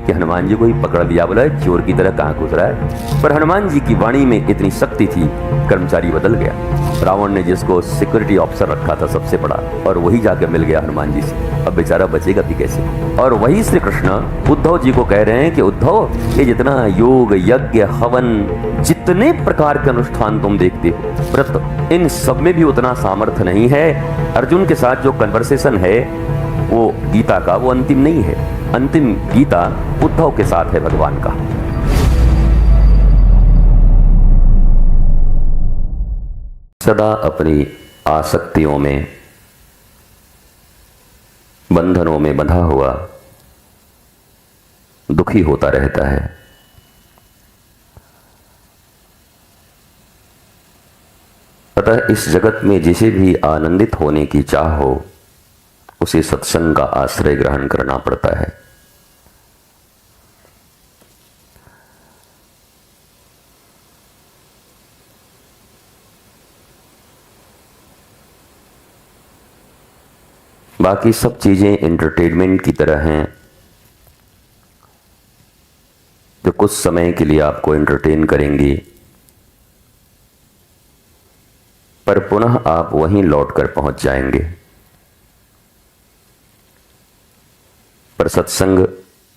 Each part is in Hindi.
कि हनुमान जी को ही पकड़ लिया, बोला चोर की तरह कहाँ घुस रहा है। पर हनुमान जी की वाणी में इतनी शक्ति थी, कर्मचारी बदल गया। रावण ने जिसको सिक्योरिटी ऑफिसर रखा था सबसे बड़ा, और वही जाकर मिल गया हनुमान जी से। अब बेचारा बचेगा भी कैसे। और वही श्री कृष्ण उद्धव जी को कह रहे हैं कि उद्धव, ये जितना योग यज्ञ हवन, जितने प्रकार के अनुष्ठान तुम देखते हो, व्रत, इन सब में भी उतना सामर्थ्य नहीं है। अर्जुन के साथ जो कन्वर्सेशन है वो गीता का, वो अंतिम नहीं है। अंतिम गीता उद्धव के साथ है भगवान का। सदा अपनी आसक्तियों में, बंधनों में बंधा हुआ दुखी होता रहता है। अतः इस जगत में जिसे भी आनंदित होने की चाह हो, उसे सत्संग का आश्रय ग्रहण करना पड़ता है। बाकी सब चीजें एंटरटेनमेंट की तरह हैं, जो कुछ समय के लिए आपको एंटरटेन करेंगी, पर पुनः आप वहीं लौटकर पहुंच जाएंगे। पर सत्संग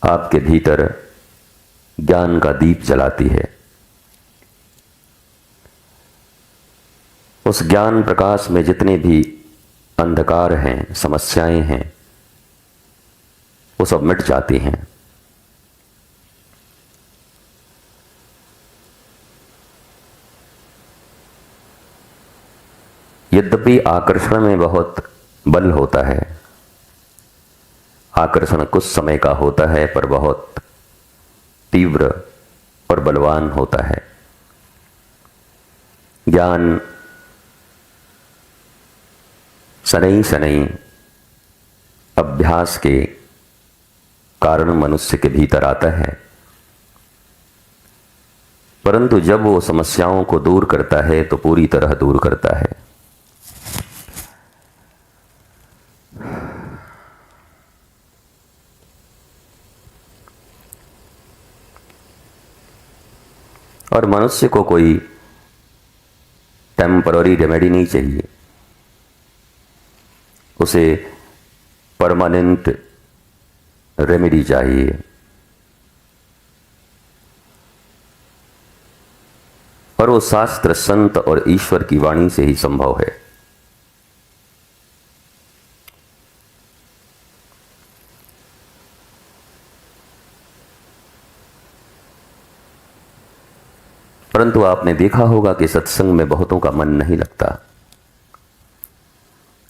आपके भीतर ज्ञान का दीप जलाती है। उस ज्ञान प्रकाश में जितने भी अंधकार हैं, समस्याएं हैं, वो सब मिट जाती हैं। यद्यपि आकर्षण में बहुत बल होता है, आकर्षण कुछ समय का होता है, पर बहुत तीव्र और बलवान होता है। ज्ञान शनैः शनैः अभ्यास के कारण मनुष्य के भीतर आता है, परंतु जब वो समस्याओं को दूर करता है तो पूरी तरह दूर करता है। और मनुष्य को कोई टेम्पररी रेमेडी नहीं चाहिए, उसे परमानेंट रेमेडी चाहिए। और वो शास्त्र, संत और ईश्वर की वाणी से ही संभव है। परंतु आपने देखा होगा कि सत्संग में बहुतों का मन नहीं लगता।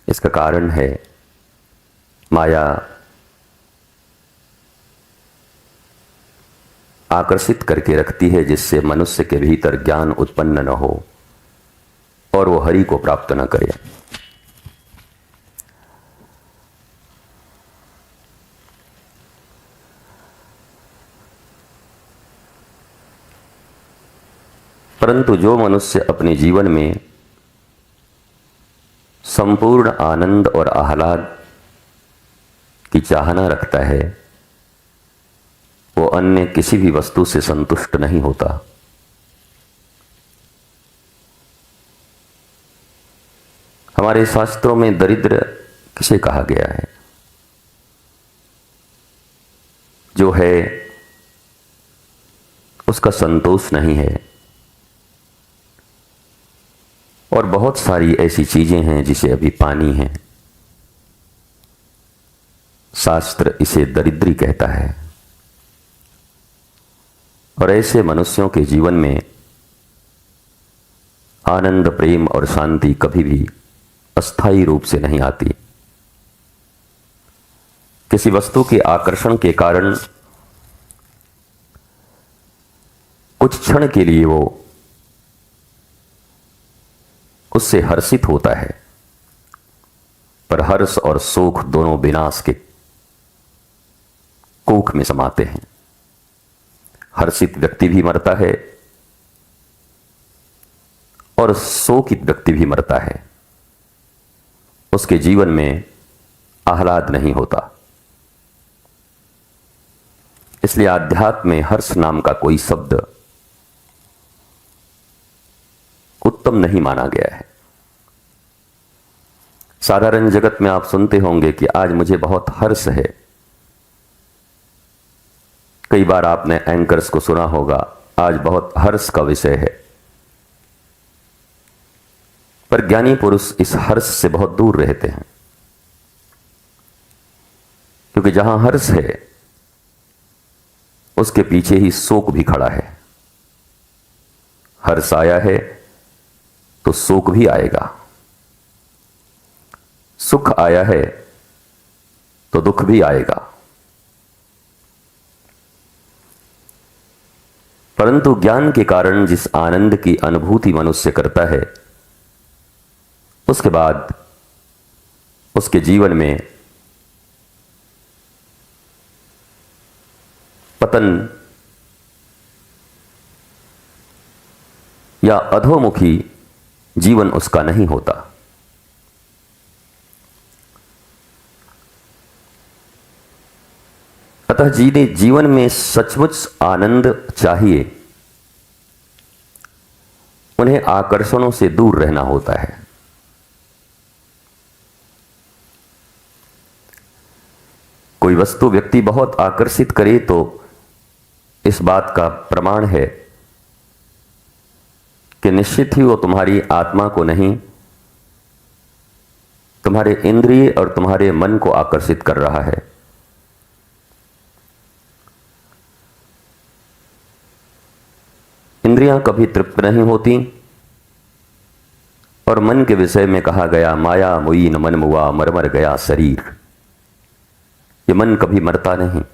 इसका कारण है माया आकर्षित करके रखती है, जिससे मनुष्य के भीतर ज्ञान उत्पन्न न हो और वो हरि को प्राप्त न करे। परंतु जो मनुष्य अपने जीवन में संपूर्ण आनंद और आह्लाद की चाहना रखता है, वो अन्य किसी भी वस्तु से संतुष्ट नहीं होता। हमारे शास्त्रों में दरिद्र किसे कहा गया है? जो है उसका संतोष नहीं है। और बहुत सारी ऐसी चीजें हैं जिसे अभी पानी है। शास्त्र इसे दरिद्री कहता है। और ऐसे मनुष्यों के जीवन में आनंद, प्रेम और शांति कभी भी अस्थायी रूप से नहीं आती। किसी वस्तु के आकर्षण के कारण कुछ क्षण के लिए वो उससे हर्षित होता है, पर हर्ष और शोक दोनों विनाश के कोख में समाते हैं। हर्षित व्यक्ति भी मरता है और शोकित व्यक्ति भी मरता है। उसके जीवन में आह्लाद नहीं होता। इसलिए आध्यात्म में हर्ष नाम का कोई शब्द उत्तम नहीं माना गया है। साधारण जगत में आप सुनते होंगे कि आज मुझे बहुत हर्ष है। कई बार आपने एंकर्स को सुना होगा, आज बहुत हर्ष का विषय है। पर ज्ञानी पुरुष इस हर्ष से बहुत दूर रहते हैं, क्योंकि जहां हर्ष है उसके पीछे ही शोक भी खड़ा है। हर्ष आया है तो शोक भी आएगा, सुख आया है तो दुख भी आएगा। परंतु ज्ञान के कारण जिस आनंद की अनुभूति मनुष्य करता है, उसके बाद उसके जीवन में पतन या अधोमुखी जीवन उसका नहीं होता। अतः जिन्हें जीवन में सचमुच आनंद चाहिए, उन्हें आकर्षणों से दूर रहना होता है। कोई वस्तु व्यक्ति बहुत आकर्षित करे तो इस बात का प्रमाण है कि निश्चित ही वो तुम्हारी आत्मा को नहीं, तुम्हारे इंद्रिय और तुम्हारे मन को आकर्षित कर रहा है। इंद्रियां कभी तृप्त नहीं होती, और मन के विषय में कहा गया, माया मुई न मन मुआ मर मर गया शरीर। ये मन कभी मरता नहीं।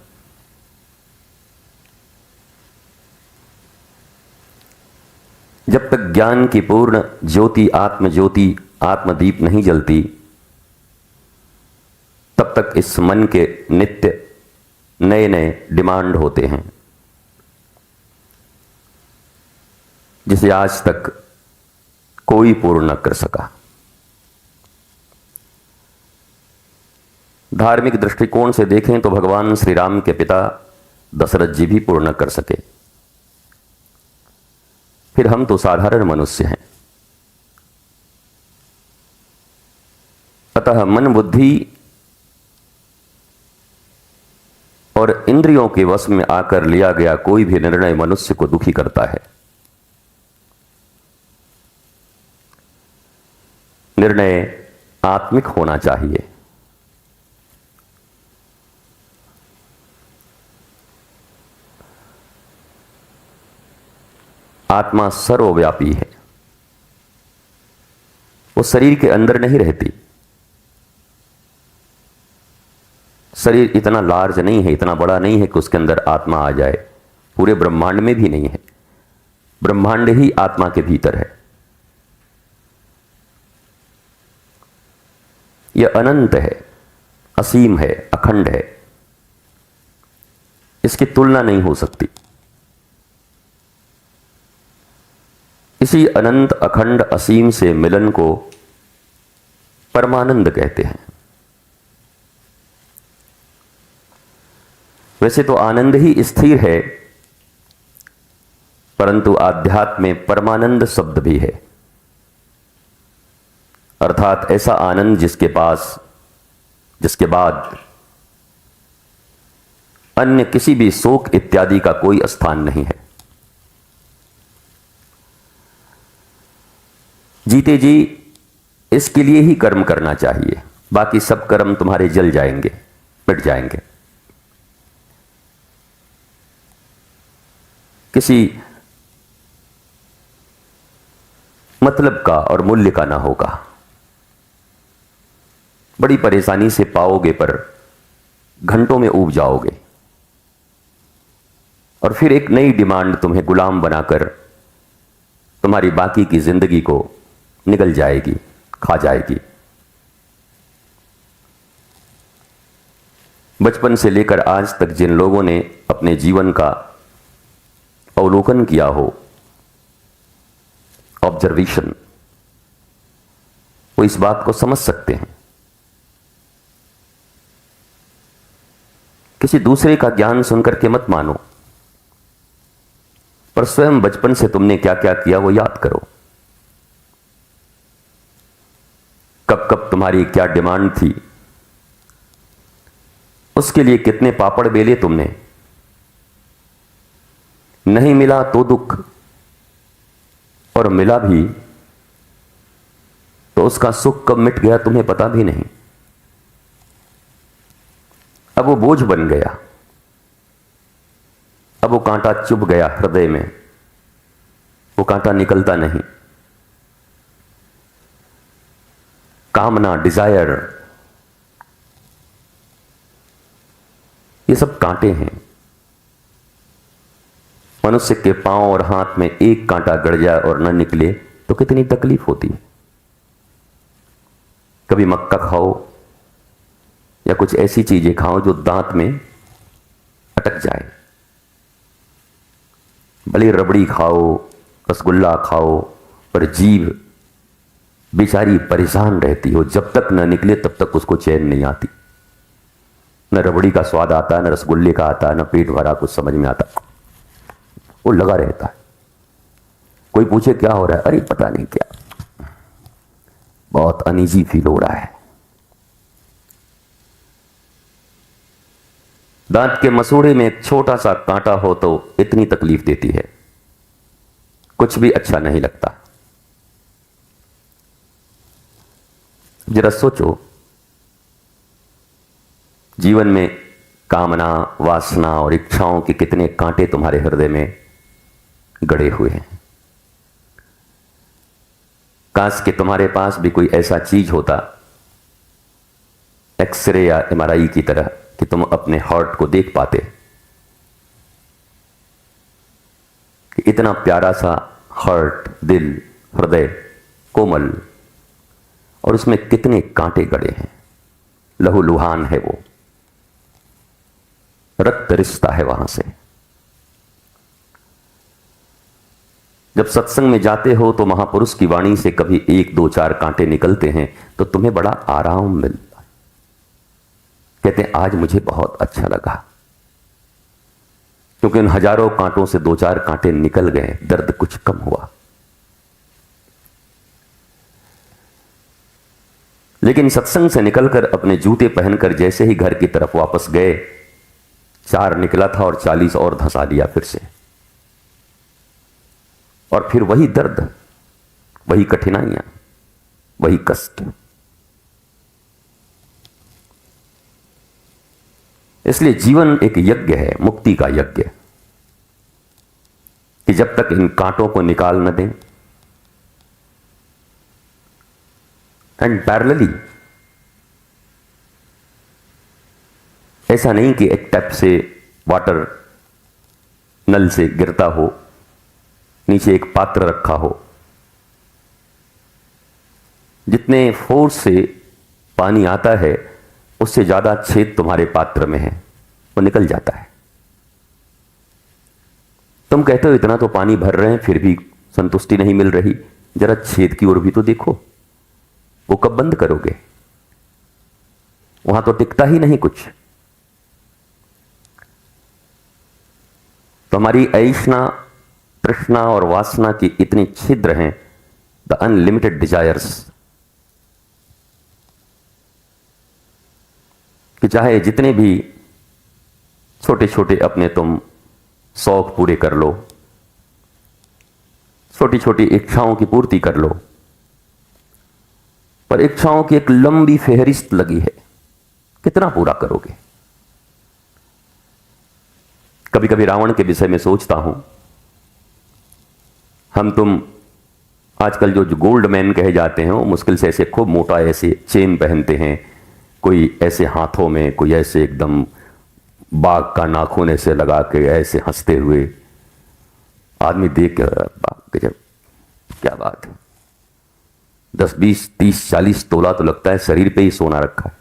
जब तक ज्ञान की पूर्ण ज्योति, आत्म ज्योति, आत्मदीप नहीं जलती, तब तक इस मन के नित्य नए नए डिमांड होते हैं, जिसे आज तक कोई पूर्ण न कर सका। धार्मिक दृष्टिकोण से देखें तो भगवान श्री राम के पिता दशरथ जी भी पूर्ण कर सके, फिर हम तो साधारण मनुष्य हैं। अतः मन, बुद्धि और इंद्रियों के वश में आकर लिया गया कोई भी निर्णय मनुष्य को दुखी करता है। निर्णय आत्मिक होना चाहिए। आत्मा सर्वव्यापी है, वो शरीर के अंदर नहीं रहती। शरीर इतना लार्ज नहीं है, इतना बड़ा नहीं है कि उसके अंदर आत्मा आ जाए। पूरे ब्रह्मांड में भी नहीं है, ब्रह्मांड ही आत्मा के भीतर है। यह अनंत है, असीम है, अखंड है, इसकी तुलना नहीं हो सकती। इसी अनंत, अखंड, असीम से मिलन को परमानंद कहते हैं। वैसे तो आनंद ही स्थिर है, परंतु आध्यात्म में परमानंद शब्द भी है, अर्थात ऐसा आनंद जिसके बाद अन्य किसी भी शोक इत्यादि का कोई स्थान नहीं है। जीते जी इसके लिए ही कर्म करना चाहिए, बाकी सब कर्म तुम्हारे जल जाएंगे, मिट जाएंगे। किसी मतलब का और मूल्य का ना होगा। बड़ी परेशानी से पाओगे, पर घंटों में ऊब जाओगे, और फिर एक नई डिमांड तुम्हें गुलाम बनाकर तुम्हारी बाकी की जिंदगी को निगल जाएगी, खा जाएगी। बचपन से लेकर आज तक जिन लोगों ने अपने जीवन का अवलोकन किया हो, ऑब्जर्वेशन, वो इस बात को समझ सकते हैं किसी दूसरे का ज्ञान सुनकर के मत मानो, पर स्वयं बचपन से तुमने क्या क्या किया वो याद करो। कब कब तुम्हारी क्या डिमांड थी, उसके लिए कितने पापड़ बेले तुमने। नहीं मिला तो दुख, और मिला भी तो उसका सुख कब मिट गया तुम्हें पता भी नहीं। अब वो बोझ बन गया, अब वो कांटा चुभ गया हृदय में, वो कांटा निकलता नहीं। कामना, डिजायर, ये सब कांटे हैं। मनुष्य के पांव और हाथ में एक कांटा गड़ जाए और न निकले तो कितनी तकलीफ होती है। कभी मक्का खाओ या कुछ ऐसी चीजें खाओ जो दांत में अटक जाए, भले रबड़ी खाओ, रसगुल्ला खाओ, पर जीभ बेचारी परेशान रहती हो। जब तक न निकले तब तक उसको चैन नहीं आती। न रबड़ी का स्वाद आता, न रसगुल्ले का आता, न पेट भरा कुछ समझ में आता, वो लगा रहता है। कोई पूछे क्या हो रहा है, अरे पता नहीं क्या, बहुत अनईजी फील हो रहा है। दांत के मसूड़े में एक छोटा सा कांटा हो तो इतनी तकलीफ देती है, कुछ भी अच्छा नहीं लगता। जरा सोचो, जीवन में कामना, वासना और इच्छाओं के कितने कांटे तुम्हारे हृदय में गड़े हुए हैं। काश कि तुम्हारे पास भी कोई ऐसा चीज होता, एक्सरे या एमआरआई की तरह, कि तुम अपने हार्ट को देख पाते कि इतना प्यारा सा हार्ट, दिल, हृदय कोमल, और उसमें कितने कांटे गड़े हैं। लहूलुहान है वो, रक्त रिश्ता है वहां से। जब सत्संग में जाते हो तो महापुरुष की वाणी से कभी एक दो चार कांटे निकलते हैं तो तुम्हें बड़ा आराम मिलता है। कहते हैं आज मुझे बहुत अच्छा लगा, क्योंकि उन हजारों कांटों से दो चार कांटे निकल गए, दर्द कुछ कम हुआ। लेकिन सत्संग से निकलकर अपने जूते पहनकर जैसे ही घर की तरफ वापस गए, चार निकला था और 40 और धंसा लिया फिर से। और फिर वही दर्द, वही कठिनाइयां, वही कष्ट। इसलिए जीवन एक यज्ञ है, मुक्ति का यज्ञ, कि जब तक इन कांटों को निकाल न दें, एंड पैरेलली, ऐसा नहीं कि एक टैप से वाटर नल से गिरता हो, नीचे एक पात्र रखा हो, जितने फोर्स से पानी आता है उससे ज्यादा छेद तुम्हारे पात्र में है, वो निकल जाता है। तुम कहते हो इतना तो पानी भर रहे हैं फिर भी संतुष्टि नहीं मिल रही, जरा छेद की ओर भी तो देखो, वो कब बंद करोगे? वहां तो टिकता ही नहीं कुछ। तो हमारी ऐषणा, तृष्णा और वासना की इतनी छिद्र हैं, द अनलिमिटेड डिजायर्स, कि चाहे जितने भी छोटे छोटे अपने तुम शौक पूरे कर लो, छोटी छोटी इच्छाओं की पूर्ति कर लो, पर इच्छाओं की एक लंबी फेहरिस्त लगी है, कितना पूरा करोगे? कभी कभी रावण के विषय में सोचता हूं। हम तुम आजकल जो गोल्ड मैन कहे जाते हैं, वो मुश्किल से ऐसे खूब मोटा ऐसे चेन पहनते हैं, कोई ऐसे हाथों में, कोई ऐसे एकदम बाघ का नाखून ऐसे लगा के ऐसे हंसते हुए आदमी देख के जब क्या बात है, 10, 20, 30, 40 तोला तो लगता है शरीर पे ही सोना रखा है।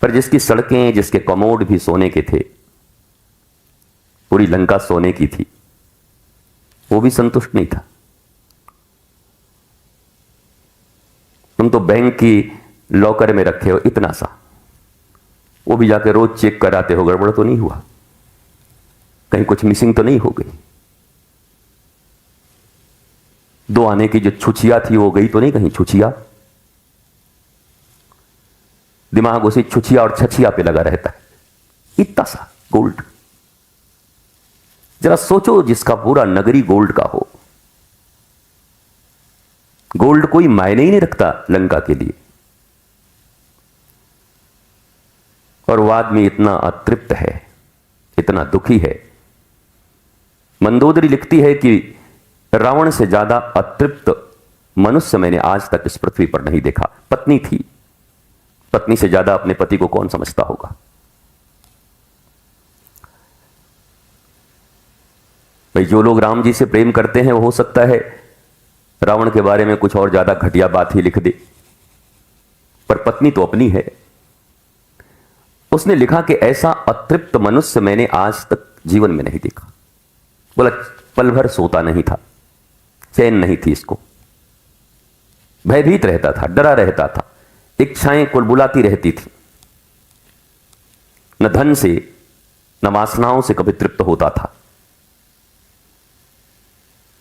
पर जिसकी सड़कें, जिसके कमोड भी सोने के थे, पूरी लंका सोने की थी, वो भी संतुष्ट नहीं था। तुम तो बैंक की लॉकर में रखे हो इतना सा, वो भी जाके रोज चेक कराते हो, गड़बड़ तो नहीं हुआ, कहीं कुछ मिसिंग तो नहीं हो गई, 2 आने की जो छुछिया थी वो गई तो नहीं कहीं छुछिया। दिमाग उसे छुछिया और छछिया पे लगा रहता है, इतना सा गोल्ड। जरा सोचो, जिसका पूरा नगरी गोल्ड का हो। गोल्ड कोई मायने ही नहीं रखता लंका के लिए, और वो आदमी इतना अतृप्त है, इतना दुखी है। मंदोदरी लिखती है कि रावण से ज्यादा अतृप्त मनुष्य मैंने आज तक इस पृथ्वी पर नहीं देखा। पत्नी थी, पत्नी से ज्यादा अपने पति को कौन समझता होगा। भाई, जो लोग राम जी से प्रेम करते हैं वो हो सकता है रावण के बारे में कुछ और ज्यादा घटिया बात ही लिख दे, पर पत्नी तो अपनी है। उसने लिखा कि ऐसा अतृप्त मनुष्य मैंने आज तक जीवन में नहीं देखा। बोला पल भर सोता नहीं था, चैन नहीं थी इसको, भयभीत रहता था, डरा रहता था, इच्छाएं कुलबुलाती रहती थी, न धन से न वासनाओं से कभी तृप्त होता था।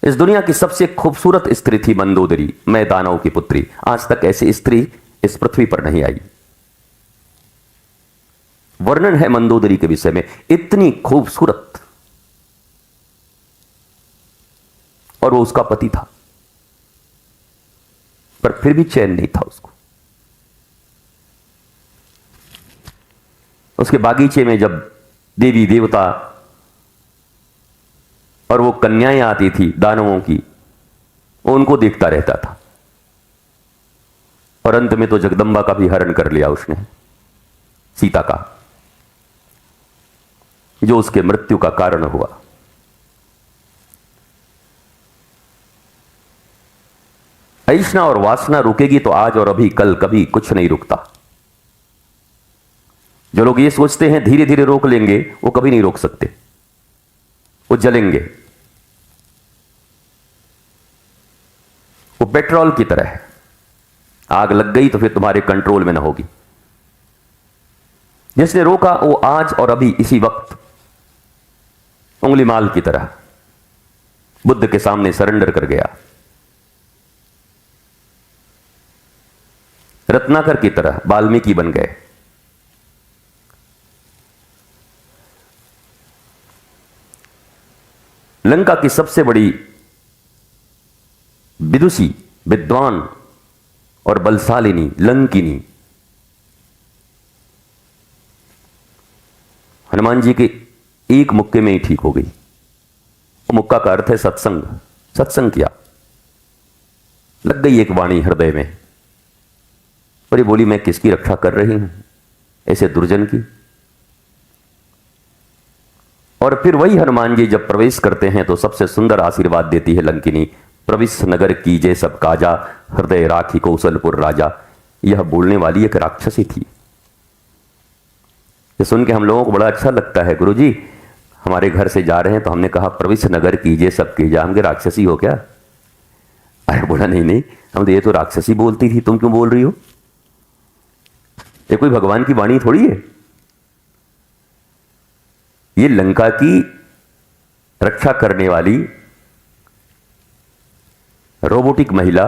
इस दुनिया की सबसे खूबसूरत स्त्री थी मंदोदरी, मैं दानव की पुत्री। आज तक ऐसी स्त्री इस पृथ्वी पर नहीं आई। वर्णन है मंदोदरी के विषय में, इतनी खूबसूरत, और वो उसका पति था, पर फिर भी चैन नहीं था उसको। उसके बागीचे में जब देवी देवता और वो कन्याएं आती थी दानवों की, वो उनको देखता रहता था, और अंत में तो जगदंबा का भी हरण कर लिया उसने, सीता का, जो उसके मृत्यु का कारण हुआ। ऐष्णा और वासना रुकेगी तो आज और अभी कल कभी कुछ नहीं रुकता। जो लोग ये सोचते हैं धीरे धीरे रोक लेंगे, वो कभी नहीं रोक सकते, वो जलेंगे। वो पेट्रोल की तरह है, आग लग गई तो फिर तुम्हारे कंट्रोल में ना होगी। जिसने रोका वो आज और अभी इसी वक्त उंगली माल की तरह बुद्ध के सामने सरेंडर कर गया, रत्नाकर की तरह वाल्मीकि बन गए। लंका की सबसे बड़ी विदुषी, विद्वान और बलशालिनी लंकिनी हनुमान जी के एक मुक्के में ही ठीक हो गई। वो मुक्का का अर्थ है सत्संग। सत्संग किया, लग गई एक वाणी हृदय में, और ये बोली मैं किसकी रक्षा कर रही हूं, ऐसे दुर्जन की। और फिर वही हनुमान जी जब प्रवेश करते हैं तो सबसे सुंदर आशीर्वाद देती है लंकिनी, प्रविश नगर कीजे सब काजा, हृदय राखी कौशलपुर राजा। यह बोलने वाली एक राक्षसी थी। ये सुन के हम लोगों को बड़ा अच्छा लगता है, गुरुजी हमारे घर से जा रहे हैं तो हमने कहा प्रविश नगर कीजिए सब कीजा, हम राक्षसी हो क्या? अरे बोला नहीं नहीं, हम तो ये तो राक्षसी बोलती थी, तुम क्यों बोल रही हो? ये कोई भगवान की वाणी थोड़ी है, ये लंका की रक्षा करने वाली रोबोटिक महिला,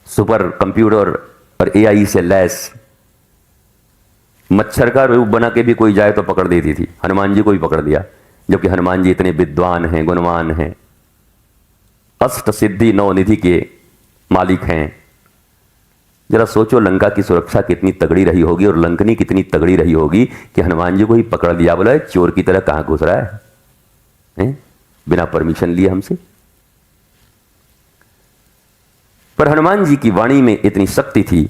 सुपर कंप्यूटर और एआई से लैस, मच्छर का रूप बना के भी कोई जाए तो पकड़ देती थी। हनुमान जी को भी पकड़ दिया, जबकि हनुमान जी इतने विद्वान हैं, गुणवान हैं, अष्ट सिद्धि नौ निधि के मालिक हैं। जरा सोचो लंका की सुरक्षा कितनी तगड़ी रही होगी और लंकनी कितनी तगड़ी रही होगी कि हनुमान जी को ही पकड़ दिया। बोला चोर की तरह कहां घुस रहा है? बिना परमिशन लिए हमसे। पर हनुमान जी की वाणी में इतनी शक्ति थी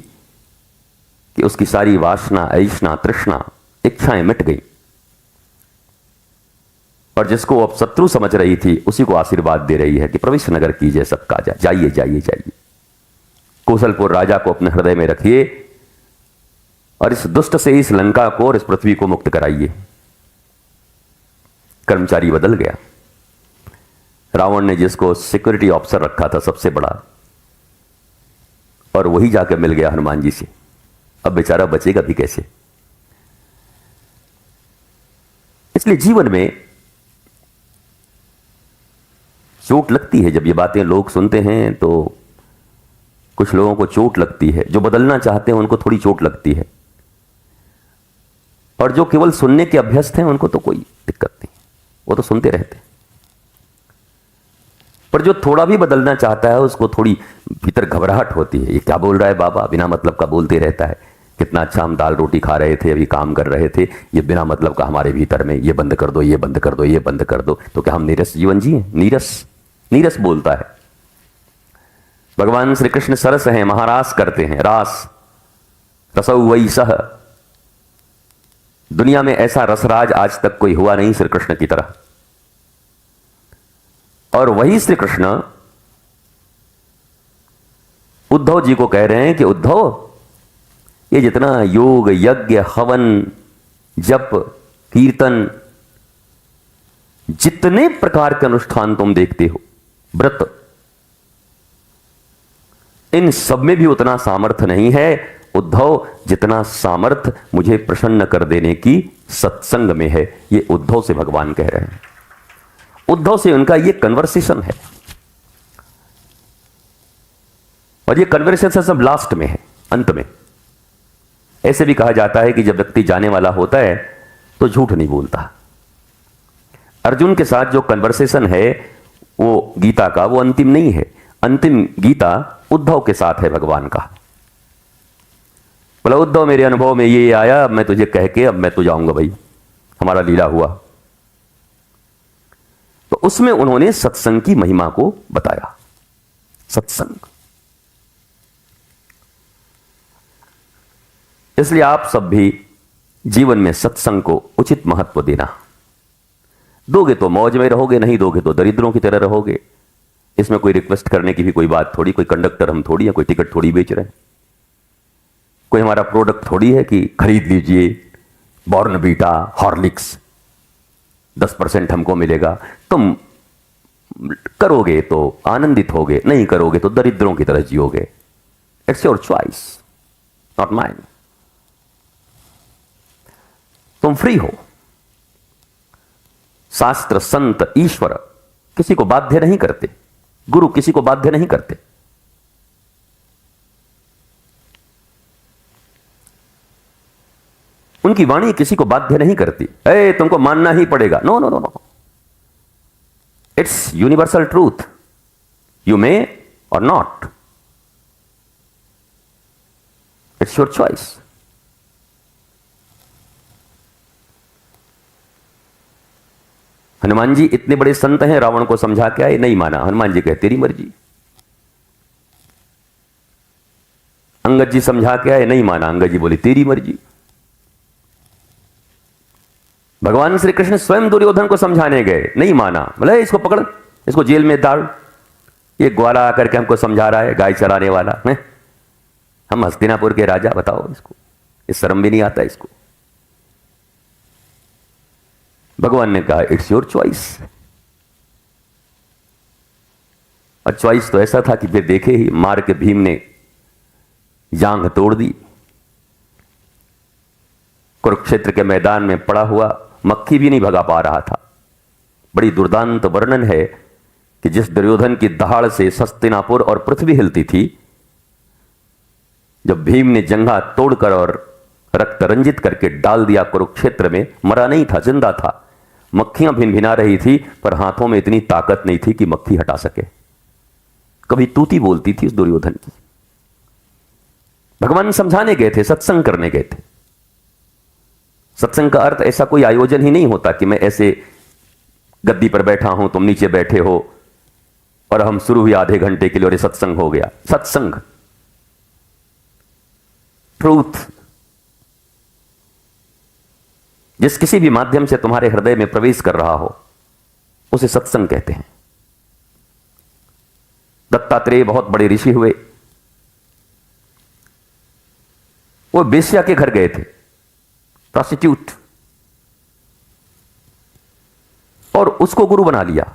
कि उसकी सारी वासना, ऐष्णा, तृष्णा, इच्छाएं मिट गई, और जिसको अब शत्रु समझ रही थी उसी को आशीर्वाद दे रही है कि प्रविश नगर कीजिए सब काजा, जाइए जाइए जाइए, कौशलपुर राजा को अपने हृदय में रखिए और इस दुष्ट से, इस लंका को और इस पृथ्वी को मुक्त कराइए। कर्मचारी बदल गया। रावण ने जिसको सिक्योरिटी ऑफिसर रखा था सबसे बड़ा, और वही जाकर मिल गया हनुमान जी से। अब बेचारा बचेगा भी कैसे? इसलिए जीवन में चोट लगती है। जब ये बातें लोग सुनते हैं तो कुछ लोगों को चोट लगती है, जो बदलना चाहते हैं उनको थोड़ी चोट लगती है, और जो केवल सुनने के अभ्यस्त हैं उनको तो कोई दिक्कत नहीं, वो तो सुनते रहते हैं। पर जो थोड़ा भी बदलना चाहता है उसको थोड़ी भीतर घबराहट होती है। ये क्या बोल रहा है बाबा, बिना मतलब का बोलते रहता है। कितना अच्छा हम दाल रोटी खा रहे थे, अभी काम कर रहे थे, ये बिना मतलब का हमारे भीतर में, ये बंद कर दो, ये बंद कर दो, ये बंद कर दो। तो क्या हम नीरस जीवन जिए? नीरस नीरस बोलता है। भगवान श्री कृष्ण सरस हैं, महारास करते हैं, रास रसौ वै सह। दुनिया में ऐसा रसराज आज तक कोई हुआ नहीं श्री कृष्ण की तरह। और वही श्री कृष्ण उद्धव जी को कह रहे हैं कि उद्धव, ये जितना योग यज्ञ हवन जप कीर्तन, जितने प्रकार के अनुष्ठान तुम देखते हो, व्रत, इन सब में भी उतना सामर्थ्य नहीं है उद्धव जितना सामर्थ्य मुझे प्रसन्न कर देने की सत्संग में है। ये उद्धव से भगवान कह रहे हैं। उद्धव से उनका ये कन्वर्सेशन है, और ये कन्वर्सेशन सब लास्ट में है, अंत में। ऐसे भी कहा जाता है कि जब व्यक्ति जाने वाला होता है तो झूठ नहीं बोलता। अर्जुन के साथ जो कन्वर्सेशन है वो गीता का, वो अंतिम नहीं है। अंतिम गीता उद्धव के साथ है भगवान का। बोला उद्धव, मेरे अनुभव में ये आया, अब मैं तुझे कह के अब मैं तो जाऊंगा भाई, हमारा लीला हुआ। तो उसमें उन्होंने सत्संग की महिमा को बताया। सत्संग, इसलिए आप सब भी जीवन में सत्संग को उचित महत्व देना। दोगे तो मौज में रहोगे, नहीं दोगे तो दरिद्रों की तरह रहोगे। इसमें कोई रिक्वेस्ट करने की भी कोई बात थोड़ी, कोई कंडक्टर हम थोड़ी है, कोई टिकट थोड़ी बेच रहे हैं, कोई हमारा प्रोडक्ट थोड़ी है कि खरीद लीजिए बॉर्नवीटा हॉर्लिक्स 10% हमको मिलेगा। तुम करोगे तो आनंदित होगे, नहीं करोगे तो दरिद्रों की तरह जियोगे। It's your choice, not mine. तुम फ्री हो। शास्त्र, संत, ईश्वर किसी को बाध्य नहीं करते, गुरु किसी को बाध्य नहीं करते। उनकी वाणी किसी को बाध्य नहीं करती, ए तुमको मानना ही पड़ेगा। No no no no, it's universal truth, you may or not, it's your choice. Hanuman ji इतने बड़े संत हैं, रावण को समझा के आए, नहीं माना। हनुमान जी कहे तेरी मर्जी। अंगद जी समझा के आए, नहीं माना। अंगद जी बोले तेरी मर्जी। भगवान श्री कृष्ण स्वयं दुर्योधन को समझाने गए, नहीं माना। बोले इसको पकड़, इसको जेल में डाल, ये ग्वाला आकर के हमको समझा रहा है, गाय चराने वाला है। हम हस्तिनापुर के राजा, बताओ इसको, इस शर्म भी नहीं आता इसको। भगवान ने कहा इट्स योर चॉइस। और चॉइस तो ऐसा था कि फिर देखे ही मार के भीम ने जांघ तोड़ दी। कुरुक्षेत्र के मैदान में पड़ा हुआ मक्खी भी नहीं भगा पा रहा था। बड़ी दुर्दांत वर्णन है कि जिस दुर्योधन की दहाड़ से हस्तिनापुर और पृथ्वी हिलती थी, जब भीम ने जंघा तोड़कर और रक्त रंजित करके डाल दिया कुरुक्षेत्र में, मरा नहीं था, जिंदा था। मक्खियां भिनभिना रही थी, पर हाथों में इतनी ताकत नहीं थी कि मक्खी हटा सके। कभी तूती बोलती थी उस दुर्योधन की। भगवान समझाने गए थे, सत्संग करने गए थे। सत्संग का अर्थ ऐसा कोई आयोजन ही नहीं होता कि मैं ऐसे गद्दी पर बैठा हूं, तुम नीचे बैठे हो और हम शुरू हुए आधे घंटे के लिए और सत्संग हो गया। सत्संग, ट्रूथ, जिस किसी भी माध्यम से तुम्हारे हृदय में प्रवेश कर रहा हो, उसे सत्संग कहते हैं। दत्तात्रेय बहुत बड़े ऋषि हुए। वो बेश्या के घर गए थे, प्रोस्टिट्यूट, और उसको गुरु बना लिया।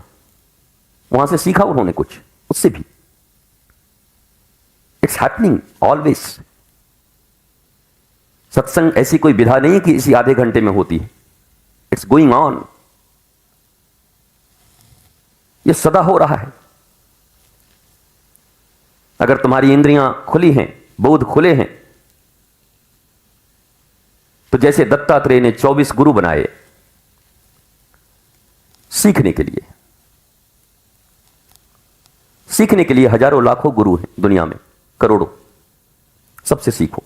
वहां से सीखा उन्होंने कुछ, उससे भी इट्स हैपनिंग ऑलवेज। सत्संग ऐसी कोई विधा नहीं कि इसी आधे घंटे में होती है, इट्स गोइंग ऑन, ये सदा हो रहा है। अगर तुम्हारी इंद्रियां खुली हैं, बोध खुले हैं, तो जैसे दत्तात्रेय ने 24 गुरु बनाए सीखने के लिए, सीखने के लिए हजारों लाखों गुरु हैं दुनिया में, करोड़ों, सबसे सीखो।